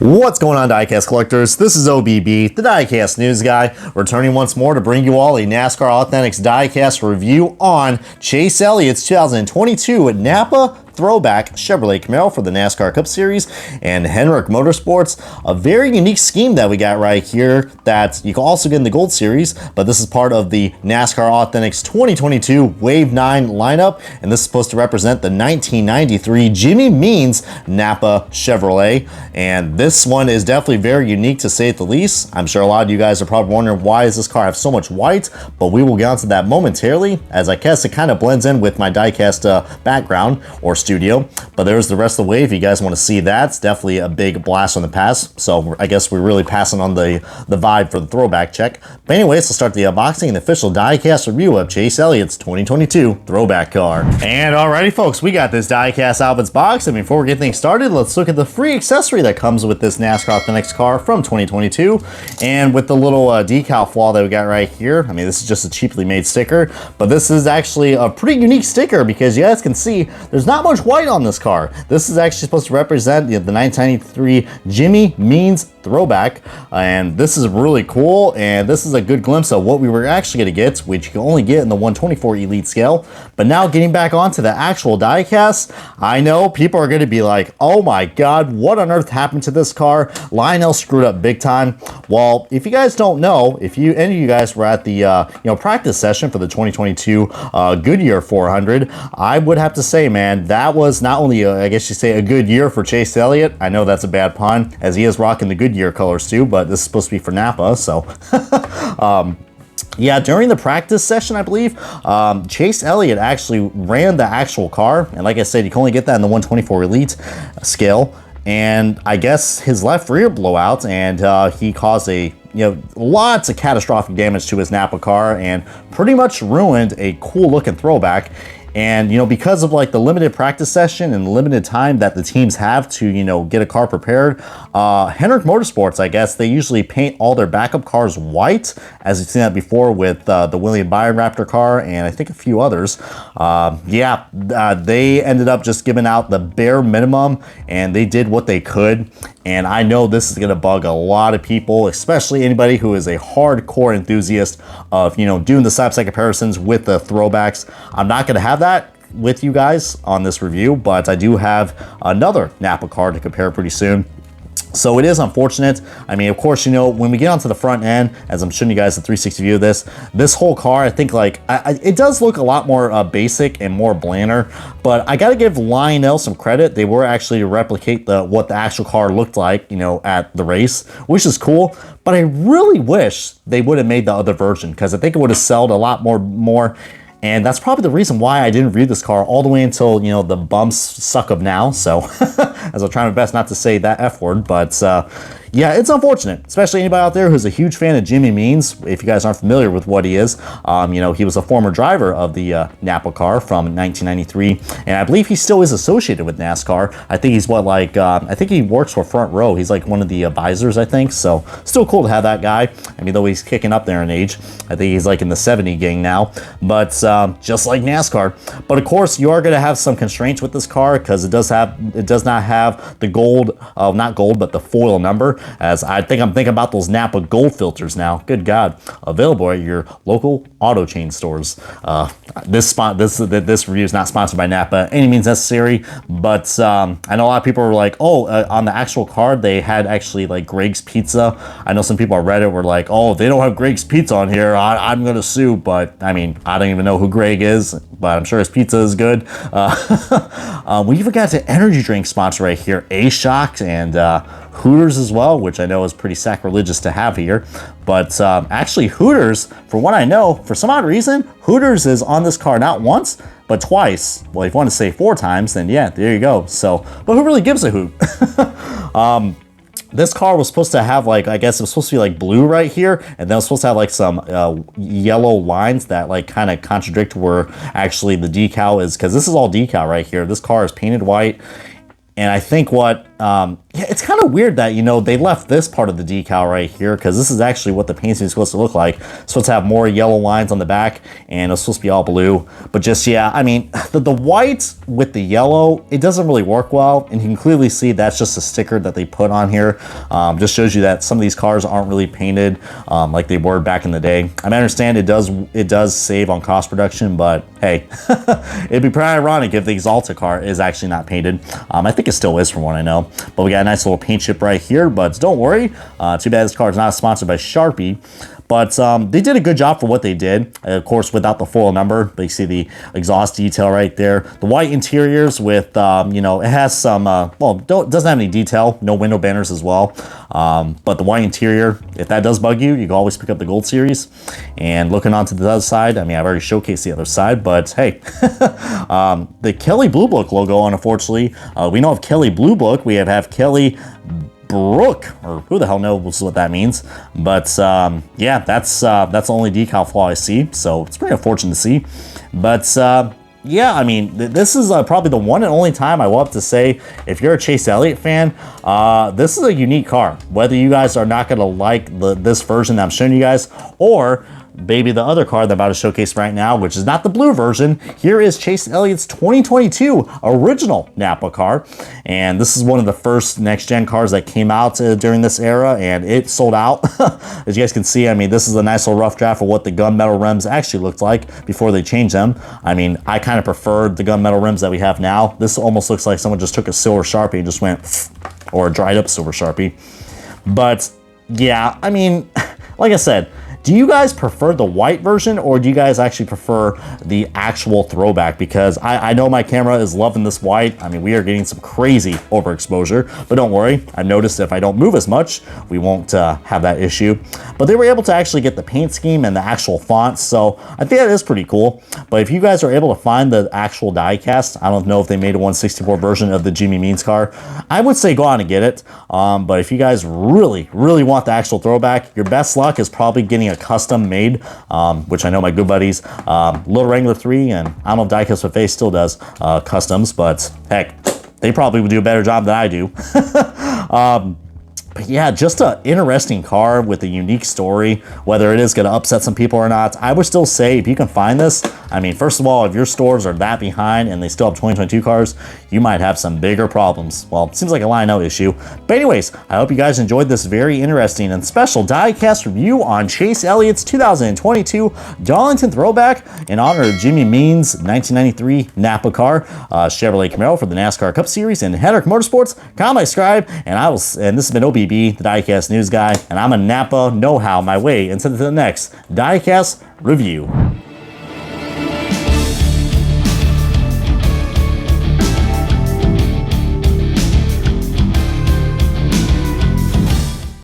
What's going on, diecast collectors? This is OBB, the diecast news guy, returning once more to bring you all a NASCAR Authentics diecast review on Chase Elliott's 2022 NAPA Throwback Chevrolet Camaro for the NASCAR Cup Series and Hendrick Motorsports. A very unique scheme that we got right here that you can also get in the Gold Series, but this is part of the NASCAR Authentics 2022 Wave 9 lineup, and this is supposed to represent the 1993 Jimmy Means NAPA Chevrolet, and this one is definitely very unique to say the least. I'm sure a lot of you guys are probably wondering why does this car have so much white, but we will get onto that momentarily, as I guess it kind of blends in with my diecast background or studio. But there's the rest of the wave. If you guys want to see that, it's definitely a big blast from the past, so I guess we're really passing on the vibe for the throwback check. But anyways, let's start the unboxing and official diecast review of Chase Elliott's 2022 throwback car. And alrighty folks, we got this diecast out of its box, and before we get things started, let's look at the free accessory that comes with this NASCAR Authentics car from 2022. And with the little decal flaw that we got right here, I mean, this is just a cheaply made sticker, but this is actually a pretty unique sticker because you guys can see there's not much white on this car. This is actually supposed to represent the 1993 Jimmy Means throwback, and this is really cool, and this is a good glimpse of what we were actually going to get, which you can only get in the 124 Elite scale. But now getting back onto the actual diecast, I know people are going to be like, oh my god, what on earth happened to this car? Lionel screwed up big time. Well, if you guys don't know, if any of you guys were at the practice session for the 2022 Goodyear 400, I would have to say, man, that was not only I guess you say a good year for Chase Elliott. I know that's a bad pun, as he is rocking the Goodyear colors too, but this is supposed to be for NAPA, so yeah, during the practice session, I believe, Chase Elliott actually ran the actual car, and like I said, you can only get that in the 124 Elite scale, and I guess his left rear blew out, and he caused lots of catastrophic damage to his NAPA car, and pretty much ruined a cool looking throwback. And, because of like the limited practice session and limited time that the teams have to, get a car prepared, Hendrick Motorsports, I guess, they usually paint all their backup cars white, as you've seen that before with the William Byron Raptor car and I think a few others. They ended up just giving out the bare minimum, and they did what they could. And I know this is going to bug a lot of people, especially anybody who is a hardcore enthusiast of, doing the side-by-side comparisons with the throwbacks. I'm not going to have that with you guys on this review, but I do have another NAPA car to compare pretty soon. So it is unfortunate. I mean, of course, when we get onto the front end, as I'm showing you guys the 360 view of this whole car, I think it does look a lot more basic and more blander, but I got to give Lionel some credit. They were actually to replicate what the actual car looked like, at the race, which is cool. But I really wish they would have made the other version, because I think it would have sold a lot more. And that's probably the reason why I didn't review this car all the way until, the bumps suck of now. So, as I'm trying my best not to say that F word, but yeah, it's unfortunate, especially anybody out there who's a huge fan of Jimmy Means. If you guys aren't familiar with what he is, he was a former driver of the NAPA car from 1993, and I believe he still is associated with NASCAR. I think he's I think he works for Front Row. He's like one of the advisors, I think. So still cool to have that guy. I mean, though he's kicking up there in age, I think he's like in the 70 gang now, but just like NASCAR. But of course, you are going to have some constraints with this car, because it does not have the gold, not gold, but the foil number. As I'm thinking about those NAPA gold filters now. Good God, available at your local auto chain stores. This review is not sponsored by NAPA any means necessary, but I know a lot of people were like, on the actual card they had actually like Greg's Pizza. I know some people on Reddit were like, oh, if they don't have Greg's Pizza on here, I'm gonna sue. But I mean, I don't even know who Greg is, but I'm sure his pizza is good. We even got an energy drink sponsor right here, A-Shock, and Hooters as well, which I know is pretty sacrilegious to have here. But actually Hooters, for what I know, for some odd reason, Hooters is on this car not once, but twice. Well, if you want to say 4 times, then yeah, there you go. So, but who really gives a hoot? This car was supposed to have I guess it was supposed to be like blue right here, and then it was supposed to have like some yellow lines that like kind of contradict where actually the decal is, because this is all decal right here. This car is painted white, and I think what yeah, it's kind of weird that, you know, they left this part of the decal right here, because this is actually what the paint is supposed to look like. It's supposed to have more yellow lines on the back, and it's supposed to be all blue. But just, yeah, I mean, the white with the yellow, it doesn't really work well, and you can clearly see that's just a sticker that they put on here. Just shows you that some of these cars aren't really painted like they were back in the day. I understand it does save on cost production, but hey, it'd be pretty ironic if the Exalta car is actually not painted. I think it still is from what I know. But we got a nice little paint chip right here, but don't worry. Too bad this car is not sponsored by Sharpie. But they did a good job for what they did. Of course, without the foil number, but you see the exhaust detail right there. The white interiors with, you know, it has some, well, doesn't have any detail, no window banners as well. But the white interior, if that does bug you, you can always pick up the Gold Series. And looking onto the other side, I mean, I've already showcased the other side, but hey, the Kelly Blue Book logo, unfortunately, we know of Kelly Blue Book, we have Kelly Brook, or who the hell knows what that means, but yeah, that's the only decal flaw I see, so it's pretty unfortunate to see. But yeah, I mean, this is probably the one and only time I will have to say, if you're a Chase Elliott fan, this is a unique car. Whether you guys are not going to like this version that I'm showing you guys, or maybe the other car that I'm about to showcase right now, which is not the blue version. Here is Chase Elliott's 2022 original NAPA car. And this is one of the first next-gen cars that came out during this era, and it sold out. As you guys can see, I mean, this is a nice little rough draft of what the gunmetal rims actually looked like before they changed them. I mean, I kind of preferred the gunmetal rims that we have now. This almost looks like someone just took a silver Sharpie and just went, or a dried up silver Sharpie. But yeah, I mean, like I said, do you guys prefer the white version, or do you guys actually prefer the actual throwback? Because I know my camera is loving this white. I mean, we are getting some crazy overexposure, but don't worry. I noticed if I don't move as much, we won't have that issue. But they were able to actually get the paint scheme and the actual fonts, so I think that is pretty cool. But if you guys are able to find the actual diecast, I don't know if they made a 1/64 version of the Jimmy Means car, I would say go on and get it. But if you guys really, really want the actual throwback, your best luck is probably getting a custom made, which I know my good buddies, Little Wrangler 3, and I don't know if Diecast with Face still does customs, but heck, they probably would do a better job than I do. But yeah, just an interesting car with a unique story. Whether it is going to upset some people or not, I would still say if you can find this, I mean, first of all, if your stores are that behind and they still have 2022 cars, you might have some bigger problems. Well, it seems like a Lionel issue. But anyways, I hope you guys enjoyed this very interesting and special diecast review on Chase Elliott's 2022 Darlington Throwback in honor of Jimmy Means' 1993 NAPA car, Chevrolet Camaro for the NASCAR Cup Series, and Hendrick Motorsports. Comment, subscribe, and this has been OBB, the Diecast News Guy, and I'm a NAPA know-how my way into the next Diecast review.